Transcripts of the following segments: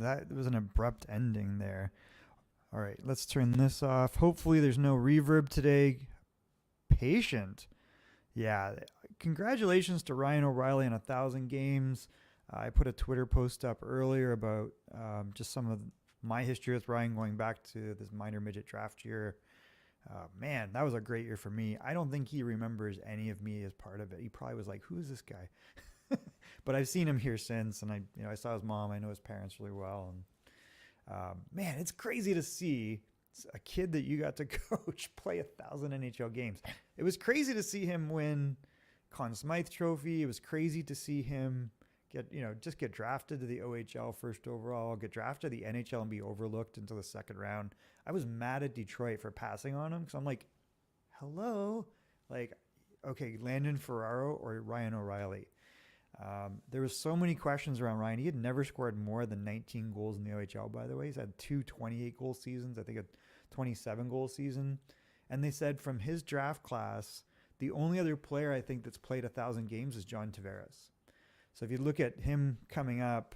that was an abrupt ending there. All right, let's turn this off. Hopefully there's no reverb today. Patient. Yeah, congratulations to Ryan O'Reilly on 1,000 games. I put a Twitter post up earlier about just some of my history with Ryan going back to this minor midget draft year. Man, that was a great year for me. I don't think he remembers any of me as part of it. He probably was like, who is this guy? But I've seen him here since, and I saw his mom. I know his parents really well. And man, it's crazy to see a kid that you got to coach play 1,000 NHL games. It was crazy to see him win Conn Smythe Trophy. It was crazy to see him get drafted to the OHL first overall, get drafted to the NHL and be overlooked until the second round. I was mad at Detroit for passing on him because I'm like, hello? Like, okay, Landon Ferraro or Ryan O'Reilly? There was so many questions around Ryan. He had never scored more than 19 goals in the OHL, by the way. He's had 2 28-goal seasons, I think a 27-goal season. And they said from his draft class, the only other player I think that's played 1,000 games is John Tavares. So if you look at him coming up,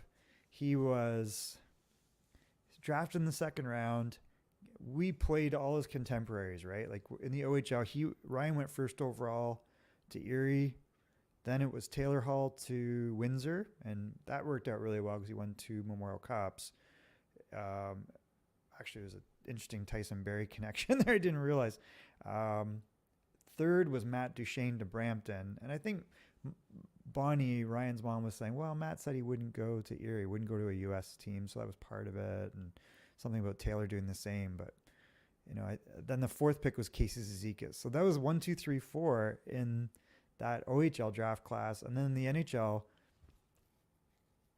he was drafted in the second round. We played all his contemporaries, right? Like in the OHL, Ryan went first overall to Erie. Then it was Taylor Hall to Windsor, and that worked out really well because he won 2 Memorial Cups. Actually, it was an interesting Tyson Barrie connection there. I didn't realize. Third was Matt Duchesne to Brampton, and I think Bonnie, Ryan's mom, was saying, well, Matt said he wouldn't go to Erie, wouldn't go to a U.S. team, so that was part of it, and something about Taylor doing the same. But, then the fourth pick was Casey Zizekas. So that was 1, 2, 3, 4 in that OHL draft class. And then in the NHL,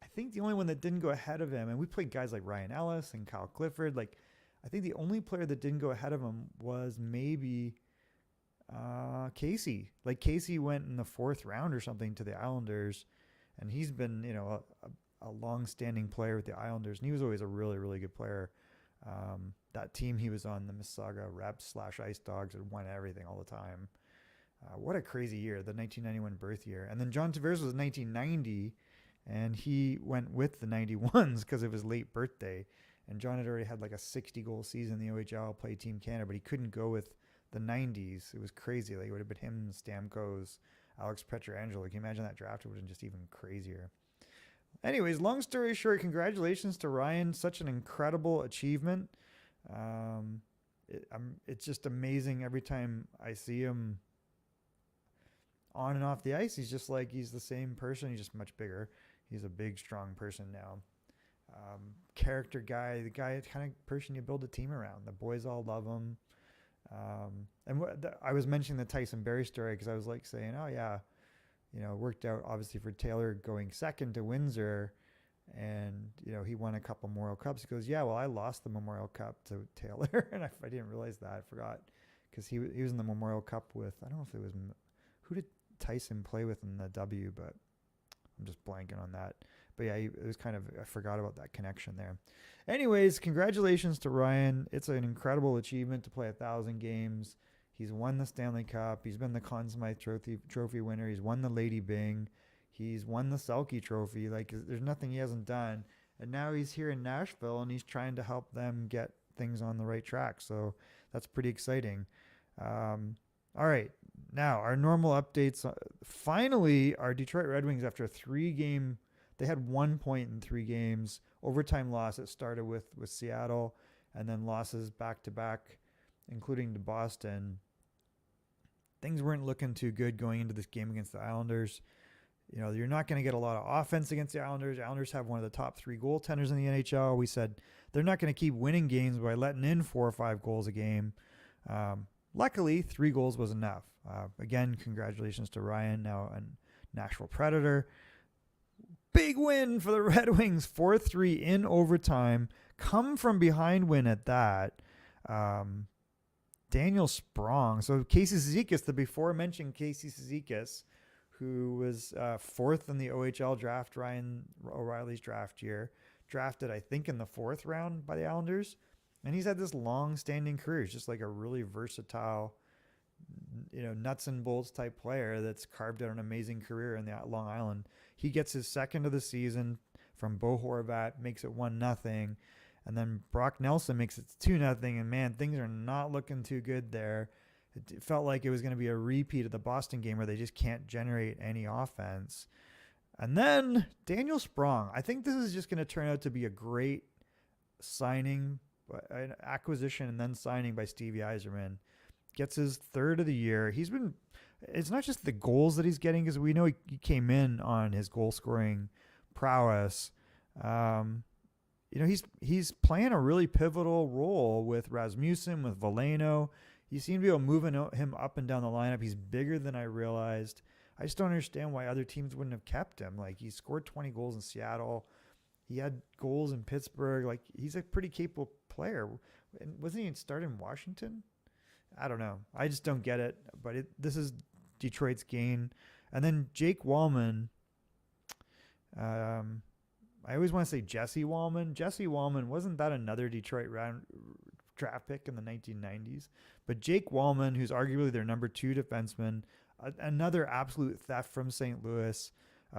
I think the only one that didn't go ahead of him, and we played guys like Ryan Ellis and Kyle Clifford, like I think the only player that didn't go ahead of him was maybe Casey. Like Casey went in the 4th round or something to the Islanders, and he's been, a long-standing player with the Islanders, and he was always a really, really good player. That team he was on, the Mississauga Reps/Ice Dogs, had won everything all the time. What a crazy year, the 1991 birth year. And then John Tavares was 1990, and he went with the 91s because of his late birthday. And John had already had like a 60-goal season in the OHL, played Team Canada, but he couldn't go with the 90s. It was crazy. Like, it would have been him, Stamkos, Alex Pietrangelo. Can you imagine that draft? It would have been just even crazier. Anyways, long story short, congratulations to Ryan. Such an incredible achievement. It's just amazing every time I see him on and off the ice. He's just like, he's the same person. He's just much bigger. He's a big, strong person now. Character guy, the guy, kind of person you build a team around. The boys all love him. I was mentioning the Tyson Barrie story because I was like saying, oh yeah, it worked out obviously for Taylor going second to Windsor, and he won a couple Memorial Cups. He goes, yeah, well, I lost the Memorial Cup to Taylor, and I didn't realize that. I forgot because he was in the Memorial Cup with, I don't know if it was, who did Tyson play with in the W, but I'm just blanking on that. But yeah, it was kind of, I forgot about that connection there. Anyways, congratulations to Ryan. It's an incredible achievement to play 1,000 games. He's won the Stanley Cup. He's been the Conn Smythe trophy winner. He's won the Lady Byng. He's won the Selke Trophy. Like, there's nothing he hasn't done. And now he's here in Nashville, and he's trying to help them get things on the right track. So that's pretty exciting. All right. Now, our normal updates. Finally, our Detroit Red Wings, after a 3-game, they had 1 point in 3 games. Overtime loss. It started with Seattle, and then losses back-to-back, including to Boston. Things weren't looking too good going into this game against the Islanders. You're not going to get a lot of offense against the Islanders. Islanders have one of the top 3 goaltenders in the NHL. We said they're not going to keep winning games by letting in 4 or 5 goals a game. Luckily, 3 goals was enough. Again, congratulations to Ryan, now a Nashville Predator. Big win for the Red Wings, 4-3 in overtime. Come from behind win at that. Daniel Sprong. So Casey Zizekas, the before-mentioned Casey Zizekas, who was 4th in the OHL draft, Ryan O'Reilly's draft year, drafted, I think, in the 4th round by the Islanders. And he's had this long-standing career. He's just like a really versatile, nuts and bolts type player that's carved out an amazing career in the Long Island. He gets his second of the season, from Bo Horvat, makes it 1-0. And then Brock Nelson makes it 2-0. And man, things are not looking too good there. It felt like it was going to be a repeat of the Boston game where they just can't generate any offense. And then Daniel Sprong. I think this is just going to turn out to be a great signing, an acquisition and then signing by Stevie Yzerman. Gets his third of the year. It's not just the goals that he's getting, because we know he came in on his goal scoring prowess. He's playing a really pivotal role with Rasmussen, with Veleno. You seem to be able to move him up and down the lineup. He's bigger than I realized. I just don't understand why other teams wouldn't have kept him. Like, he scored 20 goals in Seattle. He had goals in Pittsburgh. Like, he's a pretty capable player. And wasn't he started in Washington? I don't know. I just don't get it. But this is Detroit's gain. And then Jake Wallman. I always want to say Jesse Wallman. Jesse Wallman, wasn't that another Detroit draft pick in the 1990s? But Jake Wallman, who's arguably their number 2 defenseman, another absolute theft from St. Louis.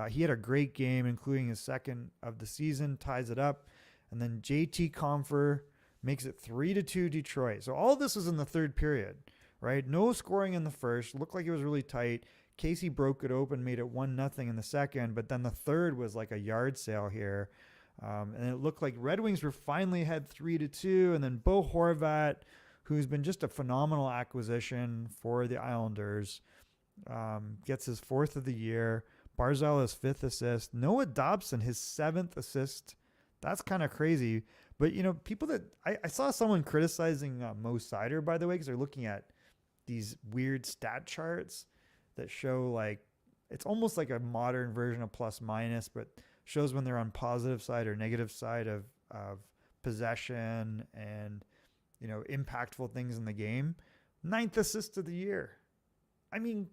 He had a great game, including his second of the season, ties it up. And then JT Compher makes it 3-2 Detroit. So all of this was in the third period, right? No scoring in the first. Looked like it was really tight. Casey broke it open, made it 1-0 in the second, but then the third was like a yard sale here. And it looked like Red Wings were finally ahead 3-2. And then Bo Horvat, who's been just a phenomenal acquisition for the Islanders, gets his 4th of the year. Barzal his 5th assist. Noah Dobson, his 7th assist. That's kind of crazy. But, people that I saw someone criticizing Mo Seider, by the way, because they're looking at these weird stat charts that show, like, it's almost like a modern version of plus minus, but shows when they're on positive side or negative side of possession and, impactful things in the game. 9th assist of the year. I mean,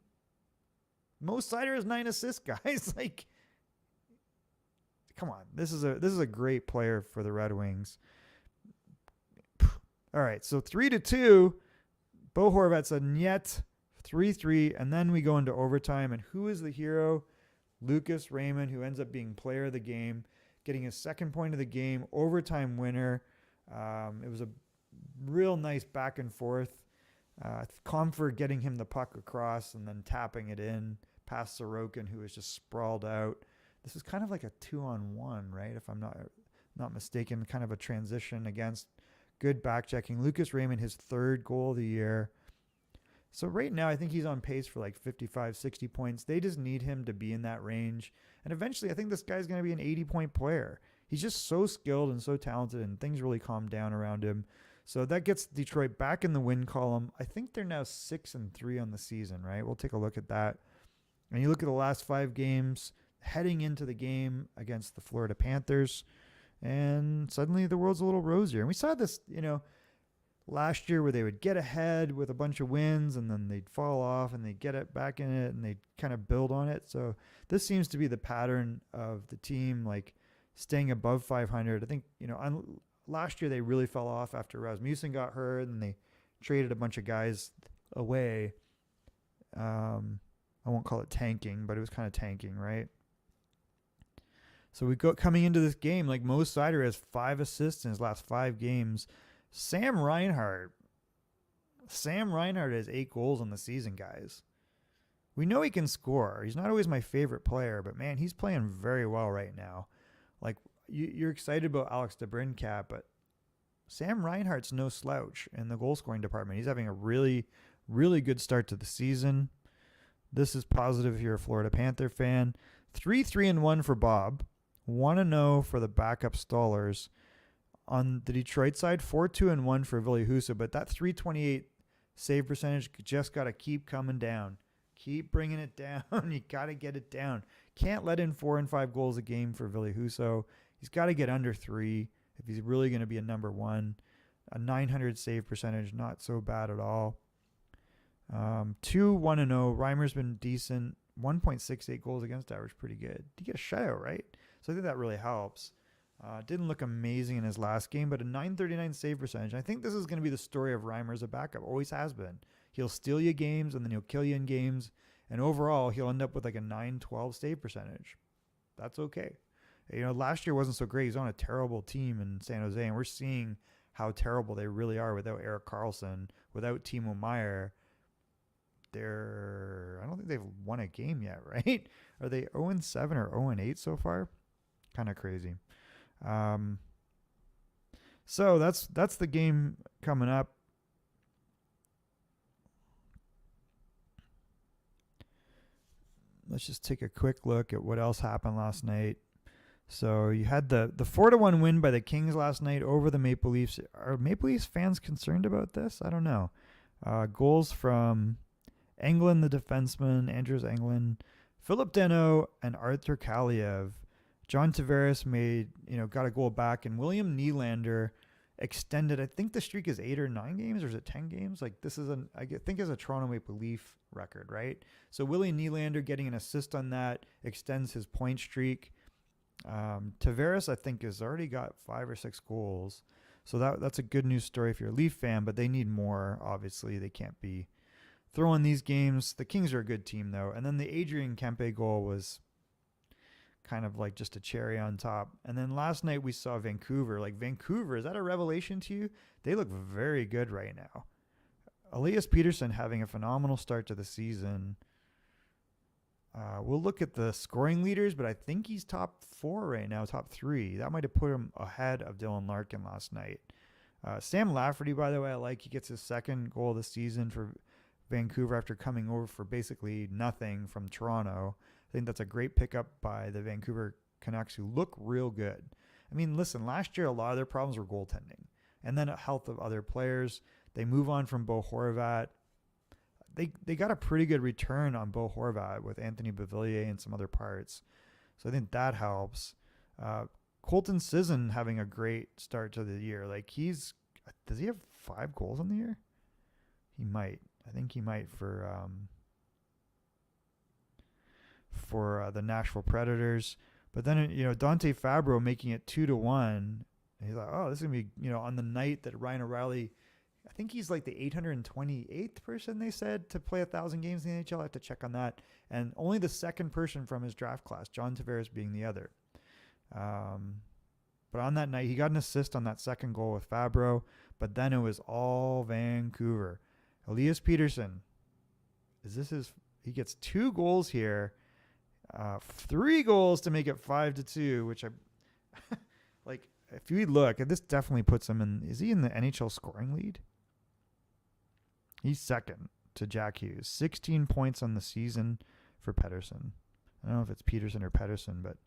Mo Seider has 9 assists, guys. Like, come on. This is a great player for the Red Wings. All right, so 3-2. Bo Horvat said niet. 3-3, and then we go into overtime. And who is the hero? Lucas Raymond, who ends up being player of the game, getting his 2nd point of the game, overtime winner. It was a real nice back and forth. Comfort getting him the puck across and then tapping it in past Sorokin, who was just sprawled out. This was kind of like a 2-on-1, right? If I'm not mistaken, kind of a transition against good back checking. Lucas Raymond, his 3rd goal of the year. So right now, I think he's on pace for like 55, 60 points. They just need him to be in that range. And eventually, I think this guy's going to be an 80-point player. He's just so skilled and so talented, and things really calm down around him. So that gets Detroit back in the win column. I think they're now 6-3 on the season, right? We'll take a look at that. And you look at the last 5 games, heading into the game against the Florida Panthers, and suddenly the world's a little rosier. And we saw this, last year where they would get ahead with a bunch of wins and then they'd fall off and they'd get it back in it and they'd kind of build on it. So this seems to be the pattern of the team, like staying above 500. I think, last year they really fell off after Rasmussen got hurt and they traded a bunch of guys away. I won't call it tanking, but it was kind of tanking, right? So coming into this game, like Mo Seider has 5 assists in his last 5 games. Sam Reinhart has 8 goals on the season, guys. We know he can score. He's not always my favorite player, but man, he's playing very well right now. Like, you're excited about Alex DeBrincat, but Sam Reinhart's no slouch in the goal scoring department. He's having a really, really good start to the season. This is positive if you're a Florida Panther fan. 3-3-1 for Bob. 1-0 for the backup Stallers. On the Detroit side, 4-2-1 for Ville Husso, but that .328 save percentage just got to keep coming down. Keep bringing it down. You got to get it down. Can't let in 4 and 5 goals a game for Ville Husso. He's got to get under 3 if he's really going to be a number 1. A 900 save percentage, not so bad at all. 2-1-0. Reimer's been decent. 1.68 goals against average, pretty good. He get a shutout, right? So I think that really helps. Didn't look amazing in his last game, but a 939 save percentage. I think this is going to be the story of Reimer as a backup. Always has been. He'll steal you games, and then he'll kill you in games. And overall, he'll end up with like a 912 save percentage. That's okay. You know, last year wasn't so great. He's on a terrible team in San Jose, and we're seeing how terrible they really are without Erik Karlsson, without Timo Meier. I don't think they've won a game yet, right? Are they 0-7 or 0-8 so far? Kind of crazy. So that's the game coming up. Let's just take a quick look at what else happened last night. So you had the 4-1 win by the Kings last night over the Maple Leafs. Are Maple Leafs fans concerned about this? I don't know. Goals from Englund, the defenseman, Andrews Englund, Philip Deneau, and Arthur Kaliev. John Tavares got a goal back, and William Nylander extended. I think the streak is 8 or 9 games, or is it 10 games? Like this is I think is a Toronto Maple Leaf record, right? So William Nylander getting an assist on that extends his point streak. Tavares, I think, has already got 5 or 6 goals. So that's a good news story if you're a Leaf fan, but they need more. Obviously, they can't be throwing these games. The Kings are a good team, though. And then the Adrian Kempe goal was kind of like just a cherry on top. And then last night we saw Vancouver. Like, Vancouver, is that a revelation to you? They look very good right now. Elias Pettersson having a phenomenal start to the season. We'll look at the scoring leaders, but I think he's top 4 right now, top 3. That might have put him ahead of Dylan Larkin last night. Sam Lafferty, by the way, I like. He gets his second goal of the season for Vancouver after coming over for basically nothing from Toronto. I think that's a great pickup by the Vancouver Canucks, who look real good. I mean, listen, last year a lot of their problems were goaltending, and then health of other players. They move on from Bo Horvat. They got a pretty good return on Bo Horvat with Anthony Beauvillier and some other parts. So I think that helps. Colton Sisson having a great start to the year. Like, does he have 5 goals on the year? He might. I think he might for the Nashville Predators. But then, Dante Fabro making it 2-1. He's like, oh, this is going to be, on the night that Ryan O'Reilly, I think he's like the 828th person they said to play 1,000 games in the NHL. I have to check on that. And only the second person from his draft class, John Tavares being the other. But on that night, he got an assist on that second goal with Fabro. But then it was all Vancouver. Elias Pettersson, he gets 2 goals here. 3 goals to make it 5-2, which I like. If you look, this definitely puts him in. Is he in the NHL scoring lead? He's second to Jack Hughes. 16 points on the season for Pettersson. I don't know if it's Peterson or Pettersson, but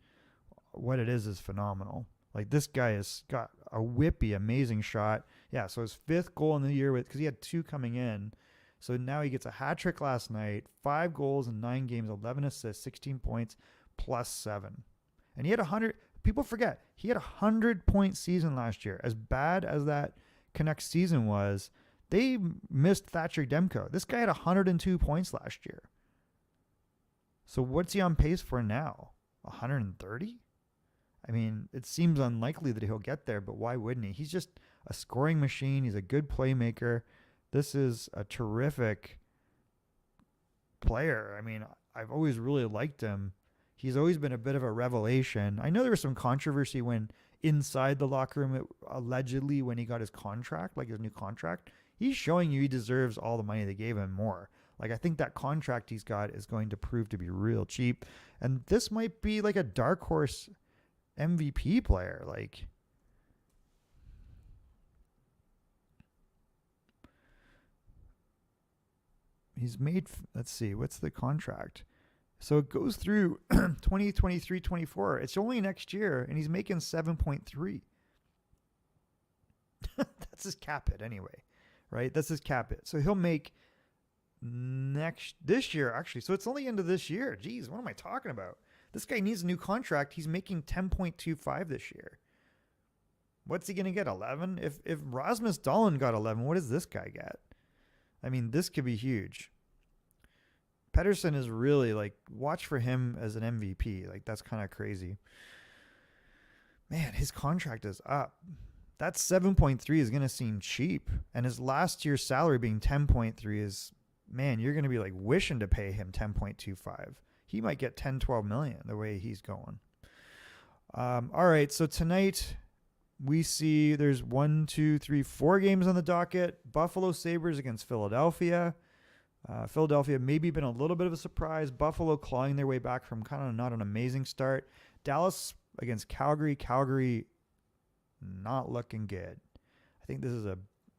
what it is phenomenal. Like, this guy has got a whippy, amazing shot. Yeah, so his 5th goal in the year because he had 2 coming in. So now he gets a hat trick last night, 5 goals in 9 games, 11 assists, 16 points, plus 7. And he had 100. People forget, he had a 100-point season last year. As bad as that Canucks season was, they missed Thatcher Demko. This guy had 102 points last year. So what's he on pace for now? 130? I mean, it seems unlikely that he'll get there, but why wouldn't he? He's just a scoring machine. He's a good playmaker. This is a terrific player. I mean, I've always really liked him. He's always been a bit of a revelation. I know there was some controversy when inside the locker room, allegedly when he got his contract, like his new contract. He's showing you he deserves all the money they gave him more. Like, I think that contract he's got is going to prove to be real cheap. And this might be like a dark horse MVP player. Like, he's made, let's see, what's the contract? So it goes through 2023, 24. It's only next year, and he's making 7.3. That's his cap hit anyway, right? That's his cap hit. So he'll make this year, actually. So it's only end of this year. Jeez, what am I talking about? This guy needs a new contract. He's making 10.25 this year. What's he going to get, 11? If Rasmus Dahlin got 11, what does this guy get? I mean, this could be huge. Pettersson is really, like, watch for him as an MVP. Like, that's kind of crazy. Man, his contract is up. That 7.3 is going to seem cheap. And his last year's salary being 10.3 is, man, you're going to be, like, wishing to pay him 10.25. He might get 10, 12 million the way he's going. All right, so tonight we see there's 1, 2, 3, 4 games on the docket. Buffalo Sabres against Philadelphia. Philadelphia maybe been a little bit of a surprise. Buffalo clawing their way back from kind of not an amazing start. Dallas against Calgary. Calgary not looking good. I think this is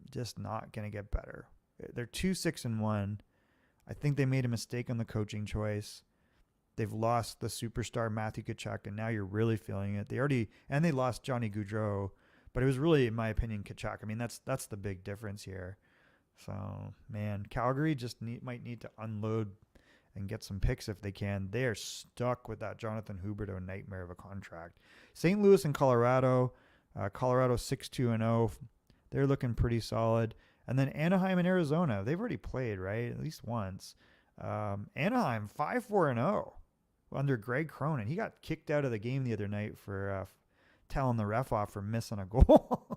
just not going to get better. They're 2-6-1. I think they made a mistake on the coaching choice. They've lost the superstar Matthew Tkachuk, and now you're really feeling it. They lost Johnny Gaudreau, but it was really, in my opinion, Tkachuk. I mean, that's the big difference here. So, man, Calgary just might need to unload and get some picks if they can. They are stuck with that Jonathan Huberdeau nightmare of a contract. St. Louis and Colorado. Colorado 6-2-0. They're looking pretty solid. And then Anaheim and Arizona. They've already played, right? At least once. Anaheim 5-4-0 under Greg Cronin. He got kicked out of the game the other night for telling the ref off for missing a goal.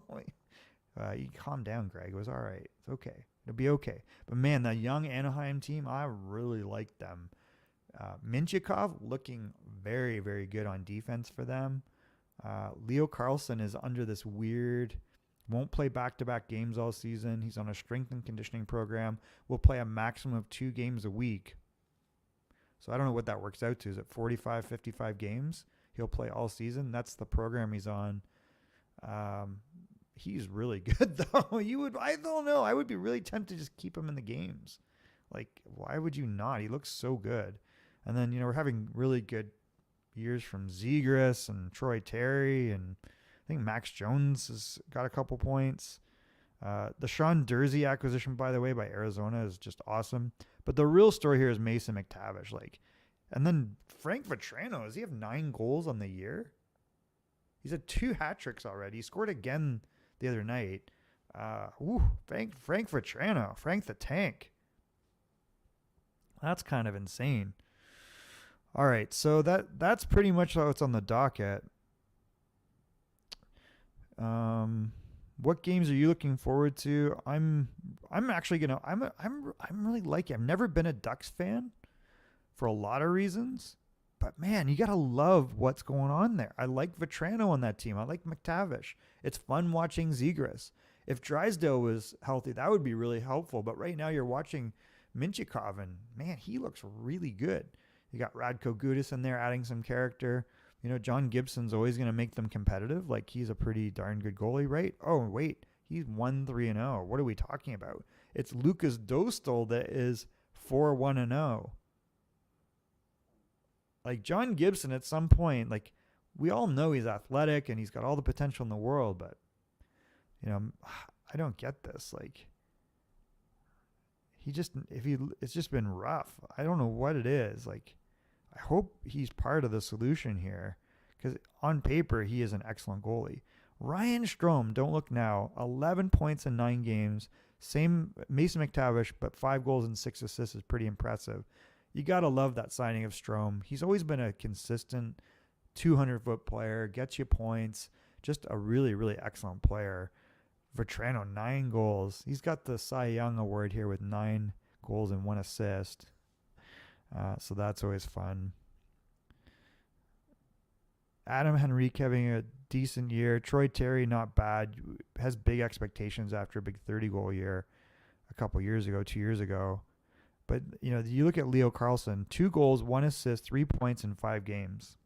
You calm down, Greg. It was all right. It's okay. It'll be okay. But, man, the young Anaheim team, I really like them. Minchikov looking very, very good on defense for them. Leo Carlson is under this weird, won't play back-to-back games all season. He's on a strength and conditioning program. Will play a maximum of 2 games a week. So I don't know what that works out to. Is it 45, 55 games? He'll play all season. That's the program he's on. He's really good, though. I don't know. I would be really tempted to just keep him in the games. Like, why would you not? He looks so good. And then, we're having really good years from Zegras and Troy Terry, and I think Max Jones has got a couple points. The Sean Dursey acquisition, by the way, by Arizona is just awesome. But the real story here is Mason McTavish. And then Frank Vatrano, does he have 9 goals on the year? He's had 2 hat tricks already. He scored again the other night. Frank Vatrano, Frank the Tank. That's kind of insane. All right, so that's pretty much what's on the docket. What games are you looking forward to? I'm actually gonna I'm really liking. I've never been a Ducks fan for a lot of reasons, but man, you gotta love what's going on there. I like Vatrano on that team. I like McTavish. It's fun watching Zegras. If Drysdale was healthy, that would be really helpful. But right now, you're watching Minchikov, and man, he looks really good. You got Radko Gudas in there adding some character. John Gibson's always going to make them competitive. Like, he's a pretty darn good goalie, right? Oh, wait. He's 1-3-0. What are we talking about? It's Lucas Dostal that is 4-1-0. Like, John Gibson at some point, we all know he's athletic and he's got all the potential in the world, but, I don't get this. It's just been rough. I don't know what it is. I hope he's part of the solution here, because on paper, he is an excellent goalie. Ryan Strome, don't look now, 11 points in 9 games. Same Mason McTavish, but 5 goals and 6 assists is pretty impressive. You got to love that signing of Strome. He's always been a consistent 200-foot player, gets you points, just a really, really excellent player. Vatrano, 9 goals. He's got the Cy Young award here with 9 goals and 1 assist. So that's always fun. Adam Henrique having a decent year. Troy Terry, not bad. Has big expectations after a big 30-goal year a couple years ago, 2 years ago. But, you look at Leo Carlson, 2 goals, 1 assist, 3 points in 5 games.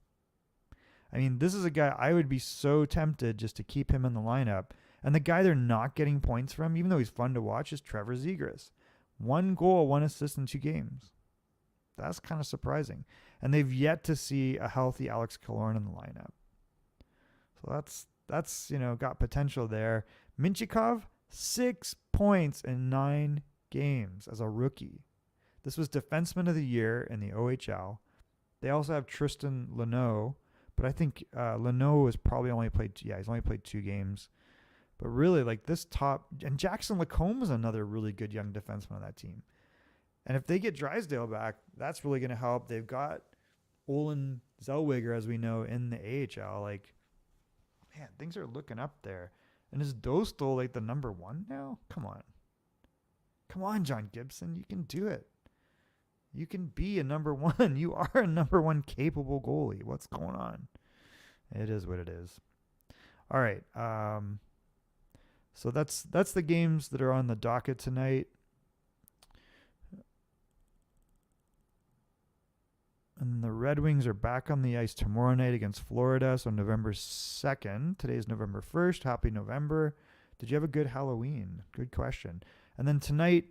I mean, this is a guy I would be so tempted just to keep him in the lineup. And the guy they're not getting points from, even though he's fun to watch, is Trevor Zegras. 1 goal, 1 assist in 2 games. That's kind of surprising. And they've yet to see a healthy Alex Killorn in the lineup. So that's got potential there. Minchikov, 6 points in 9 games as a rookie. This was Defenseman of the Year in the OHL. They also have Tristan Leno, but I think Leno has probably only played, he's only played 2 games. But really, this top, and Jackson Lacombe is another really good young defenseman on that team. And if they get Drysdale back, that's really going to help. They've got Olin Zellweger, as we know, in the AHL. Man, things are looking up there. And is Dostal the number 1 now? Come on. Come on, John Gibson. You can do it. You can be a number 1. You are a number 1 capable goalie. What's going on? It is what it is. All right. So that's the games that are on the docket tonight. And the Red Wings are back on the ice tomorrow night against Florida. So November 2nd. Today's November 1st. Happy November. Did you have a good Halloween? Good question. And then tonight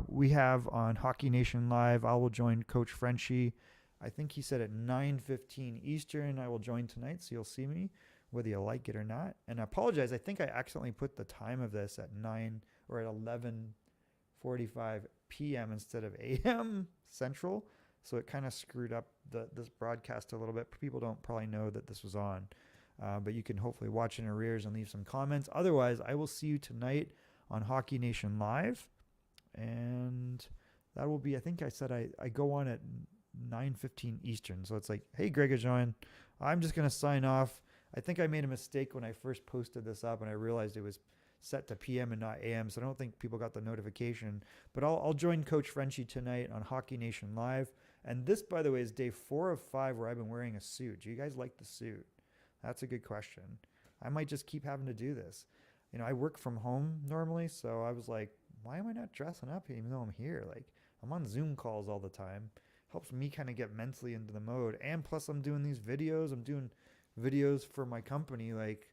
we have on Hockey Nation Live, I will join Coach Frenchie. I think he said at 9:15 Eastern I will join tonight. So you'll see me whether you like it or not. And I apologize. I think I accidentally put the time of this at 9 or at 11:45 p.m. instead of a.m. Central. So it kind of screwed up this broadcast a little bit. People don't probably know that this was on. But you can hopefully watch in arrears and leave some comments. Otherwise, I will see you tonight on Hockey Nation Live. And that will be, I think I said I go on at 9:15 Eastern. So it's like, hey, GRAZIANO, I'm just going to sign off. I think I made a mistake when I first posted this up and I realized it was set to PM and not AM. So I don't think people got the notification. But I'll join Coach Frenchie tonight on Hockey Nation Live. And this, by the way, is day 4 of 5 where I've been wearing a suit. Do you guys like the suit? That's a good question. I might just keep having to do this. You know, I work from home normally, so I was like, why am I not dressing up even though I'm here? Like, I'm on Zoom calls all the time. Helps me kind of get mentally into the mode. And plus, I'm doing these videos. I'm doing videos for my company. Like,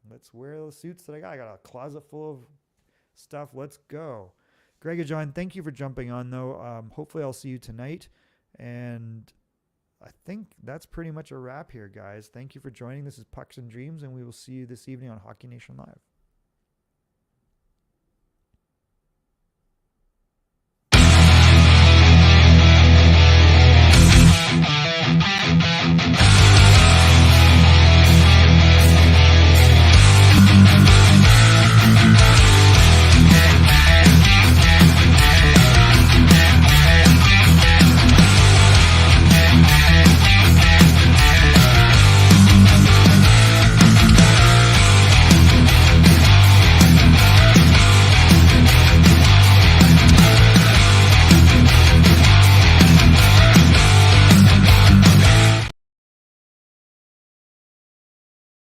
let's wear the suits that I got. I got a closet full of stuff. Let's go. GRAZIANO, thank you for jumping on, though. Hopefully, I'll see you tonight. And I think that's pretty much a wrap here, guys. Thank you for joining. This is Pucks and Dreams, and we will see you this evening on Hockey Nation Live.